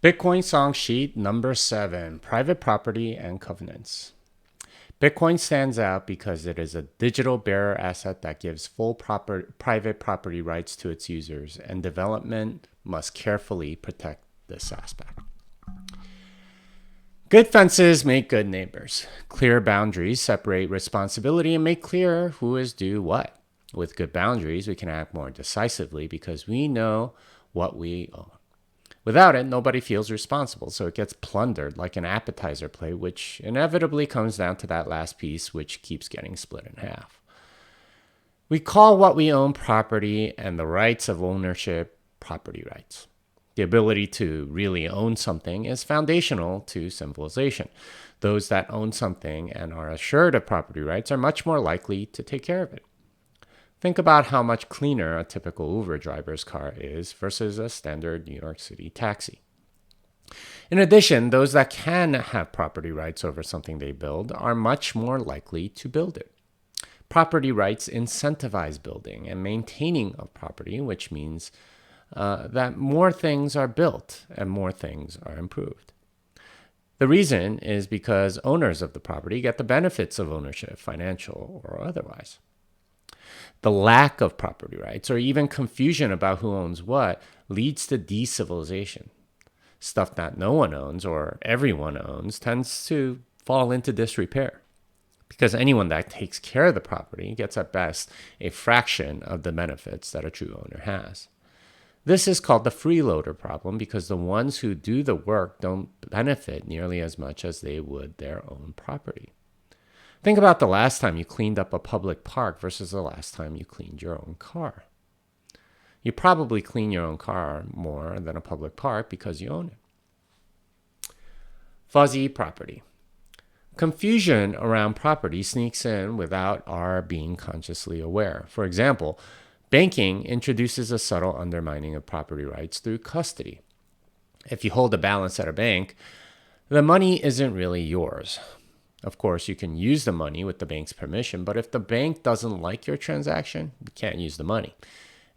Bitcoin Songsheet number 7, Private Property and Covenants. Bitcoin stands out because it is a digital bearer asset that gives full private property rights to its users, and development must carefully protect this aspect. Good fences make good neighbors. Clear boundaries separate responsibility and make clear who is due what. With good boundaries, we can act more decisively because we know what we own. Without it, nobody feels responsible, so it gets plundered like an appetizer plate, which inevitably comes down to that last piece, which keeps getting split in half. We call what we own property, and the rights of ownership property rights. The ability to really own something is foundational to civilization. Those that own something and are assured of property rights are much more likely to take care of it. Think about how much cleaner a typical Uber driver's car is versus a standard New York City taxi. In addition, those that can have property rights over something they build are much more likely to build it. Property rights incentivize building and maintaining of property, which means that more things are built and more things are improved. The reason is because owners of the property get the benefits of ownership, financial or otherwise. The lack of property rights, or even confusion about who owns what, leads to decivilization. Stuff that no one owns or everyone owns tends to fall into disrepair, because anyone that takes care of the property gets at best a fraction of the benefits that a true owner has. This is called the freeloader problem because the ones who do the work don't benefit nearly as much as they would their own property. Think about the last time you cleaned up a public park versus the last time you cleaned your own car. You probably clean your own car more than a public park because you own it. Fuzzy property. Confusion around property sneaks in without our being consciously aware. For example, banking introduces a subtle undermining of property rights through custody. If you hold a balance at a bank, the money isn't really yours. Of course, you can use the money with the bank's permission, but if the bank doesn't like your transaction, you can't use the money.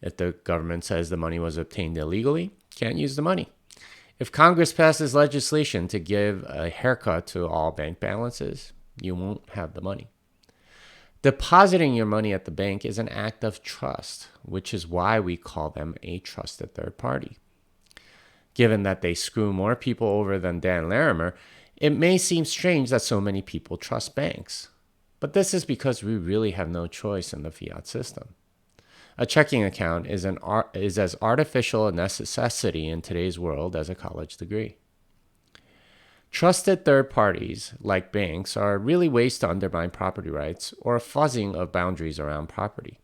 If the government says the money was obtained illegally, you can't use the money. If Congress passes legislation to give a haircut to all bank balances, you won't have the money. Depositing your money at the bank is an act of trust, which is why we call them a trusted third party. Given that they screw more people over than Dan Larimer, it may seem strange that so many people trust banks, but this is because we really have no choice in the fiat system. A checking account is as artificial a necessity in today's world as a college degree. Trusted third parties, like banks, are really ways to undermine property rights or a fuzzing of boundaries around property.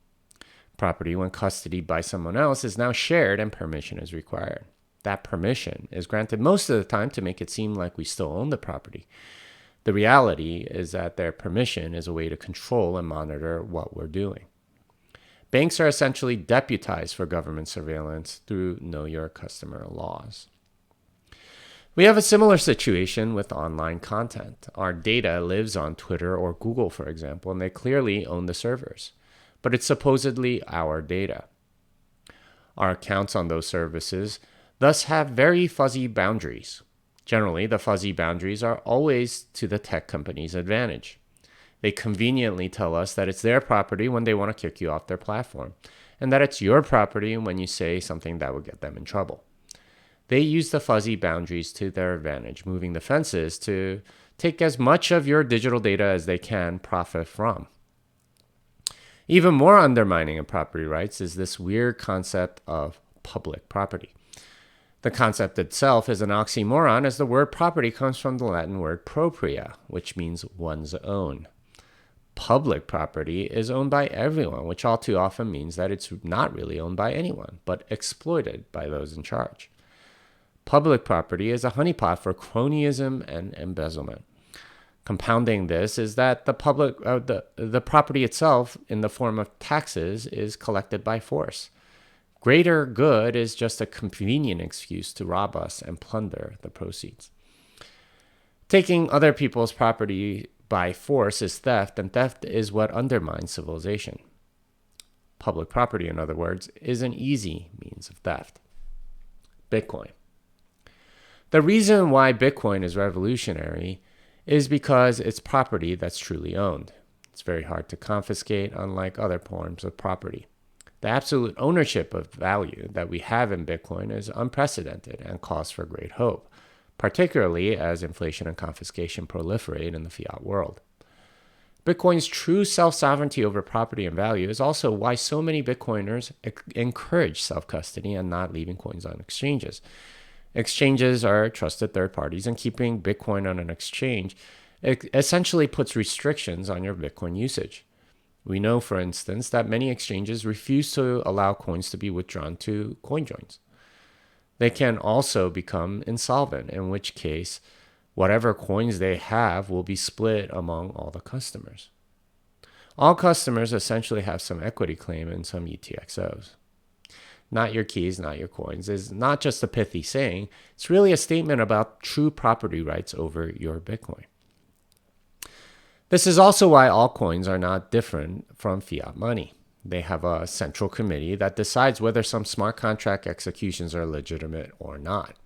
Property, when custodied by someone else, is now shared and permission is required. That permission is granted most of the time to make it seem like we still own the property. The reality is that their permission is a way to control and monitor what we're doing. Banks are essentially deputized for government surveillance through Know Your Customer laws. We have a similar situation with online content. Our data lives on Twitter or Google, for example, and they clearly own the servers, but it's supposedly our data. Our accounts on those services thus have very fuzzy boundaries. Generally, the fuzzy boundaries are always to the tech company's advantage. They conveniently tell us that it's their property when they want to kick you off their platform, and that it's your property when you say something that would get them in trouble. They use the fuzzy boundaries to their advantage, moving the fences to take as much of your digital data as they can profit from. Even more undermining of property rights is this weird concept of public property. The concept itself is an oxymoron, as the word property comes from the Latin word propria, which means one's own. Public property is owned by everyone, which all too often means that it's not really owned by anyone, but exploited by those in charge. Public property is a honeypot for cronyism and embezzlement. Compounding this is that the property itself, in the form of taxes, is collected by force. Greater good is just a convenient excuse to rob us and plunder the proceeds. Taking other people's property by force is theft, and theft is what undermines civilization. Public property, in other words, is an easy means of theft. Bitcoin. The reason why Bitcoin is revolutionary is because it's property that's truly owned. It's very hard to confiscate, unlike other forms of property. The absolute ownership of value that we have in Bitcoin is unprecedented and cause for great hope, particularly as inflation and confiscation proliferate in the fiat world. Bitcoin's true self-sovereignty over property and value is also why so many Bitcoiners encourage self-custody and not leaving coins on exchanges. Exchanges are trusted third parties, and keeping Bitcoin on an exchange essentially puts restrictions on your Bitcoin usage. We know, for instance, that many exchanges refuse to allow coins to be withdrawn to CoinJoins. They can also become insolvent, in which case, whatever coins they have will be split among all the customers. All customers essentially have some equity claim in some UTXOs. Not your keys, not your coins is not just a pithy saying, it's really a statement about true property rights over your Bitcoin. This is also why altcoins are not different from fiat money. They have a central committee that decides whether some smart contract executions are legitimate or not.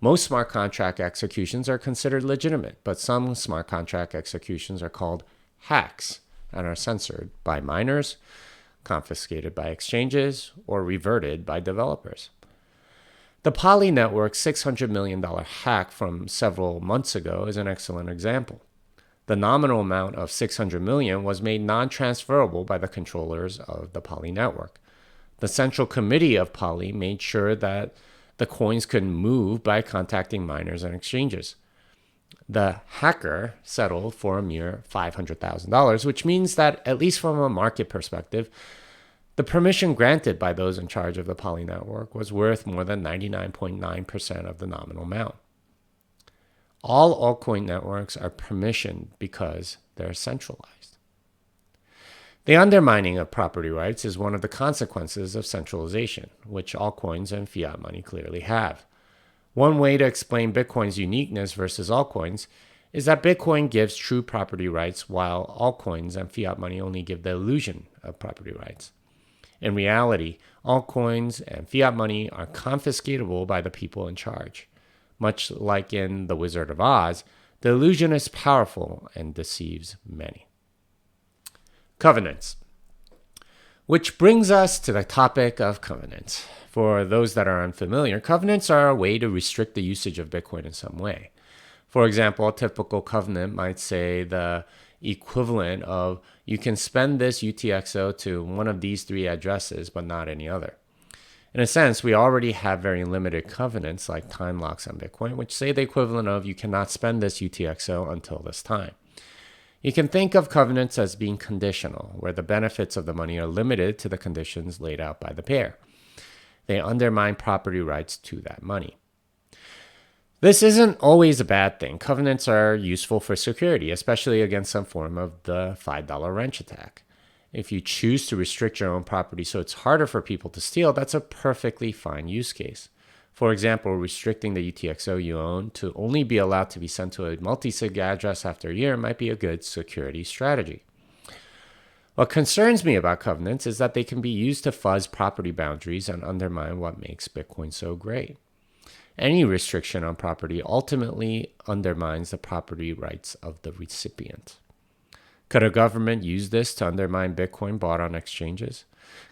Most smart contract executions are considered legitimate, but some smart contract executions are called hacks and are censored by miners, confiscated by exchanges, or reverted by developers. The Poly Network's $600 million hack from several months ago is an excellent example. The nominal amount of $600 million was made non-transferable by the controllers of the Poly Network. The Central Committee of Poly made sure that the coins could move by contacting miners and exchanges. The hacker settled for a mere $500,000, which means that, at least from a market perspective, the permission granted by those in charge of the Poly Network was worth more than 99.9% of the nominal amount. All altcoin networks are permissioned because they're centralized. The undermining of property rights is one of the consequences of centralization, which altcoins and fiat money clearly have. One way to explain Bitcoin's uniqueness versus altcoins is that Bitcoin gives true property rights while altcoins and fiat money only give the illusion of property rights. In reality, altcoins and fiat money are confiscatable by the people in charge. Much like in The Wizard of Oz, the illusion is powerful and deceives many. Covenants. Which brings us to the topic of covenants. For those that are unfamiliar, covenants are a way to restrict the usage of Bitcoin in some way. For example, a typical covenant might say the equivalent of you can spend this UTXO to one of these three addresses, but not any other. In a sense, we already have very limited covenants like time locks on Bitcoin, which say the equivalent of you cannot spend this UTXO until this time. You can think of covenants as being conditional, where the benefits of the money are limited to the conditions laid out by the pair. They undermine property rights to that money. This isn't always a bad thing. Covenants are useful for security, especially against some form of the $5 wrench attack. If you choose to restrict your own property so it's harder for people to steal, that's a perfectly fine use case. For example, restricting the UTXO you own to only be allowed to be sent to a multi-sig address after a year might be a good security strategy. What concerns me about covenants is that they can be used to fuzz property boundaries and undermine what makes Bitcoin so great. Any restriction on property ultimately undermines the property rights of the recipient. Could a government use this to undermine Bitcoin bought on exchanges?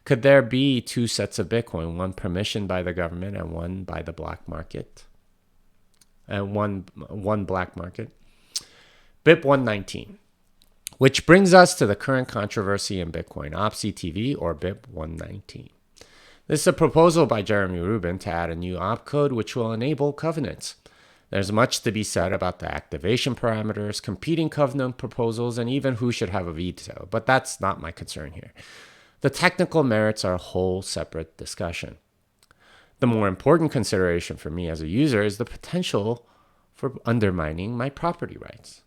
Could there be two sets of Bitcoin, one permissioned by the government and one by the black market? One black market. BIP 119. Which brings us to the current controversy in Bitcoin, OPC-TV or BIP 119. This is a proposal by Jeremy Rubin to add a new opcode which will enable covenants. There's much to be said about the activation parameters, competing covenant proposals, and even who should have a veto, but that's not my concern here. The technical merits are a whole separate discussion. The more important consideration for me as a user is the potential for undermining my property rights.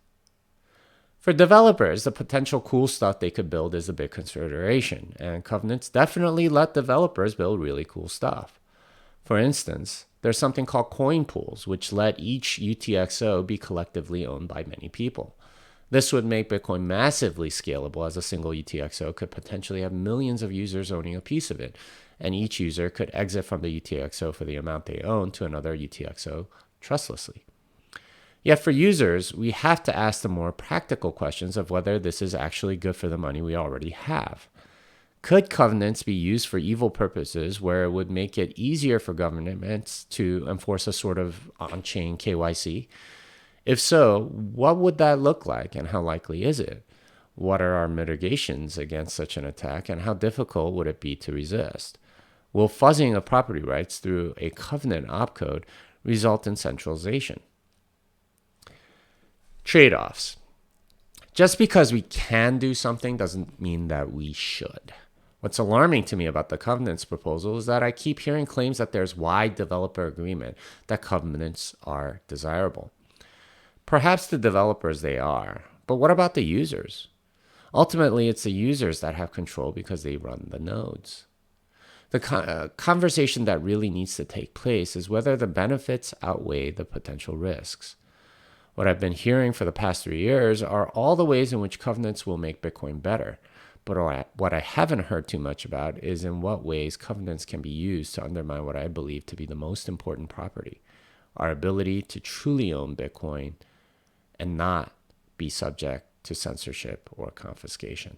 For developers, the potential cool stuff they could build is a big consideration, and covenants definitely let developers build really cool stuff. For instance, there's something called coin pools, which let each UTXO be collectively owned by many people. This would make Bitcoin massively scalable, as a single UTXO could potentially have millions of users owning a piece of it, and each user could exit from the UTXO for the amount they own to another UTXO trustlessly. Yet for users, we have to ask the more practical questions of whether this is actually good for the money we already have. Could covenants be used for evil purposes where it would make it easier for governments to enforce a sort of on-chain KYC? If so, what would that look like and how likely is it? What are our mitigations against such an attack and how difficult would it be to resist? Will fuzzing of property rights through a covenant opcode result in centralization? Trade-offs. Just because we can do something doesn't mean that we should. What's alarming to me about the covenants proposal is that I keep hearing claims that there's wide developer agreement that covenants are desirable. Perhaps the developers they are, but what about the users? Ultimately, it's the users that have control because they run the nodes. The conversation that really needs to take place is whether the benefits outweigh the potential risks. What I've been hearing for the past 3 years are all the ways in which covenants will make Bitcoin better. But what I haven't heard too much about is in what ways covenants can be used to undermine what I believe to be the most important property, our ability to truly own Bitcoin and not be subject to censorship or confiscation.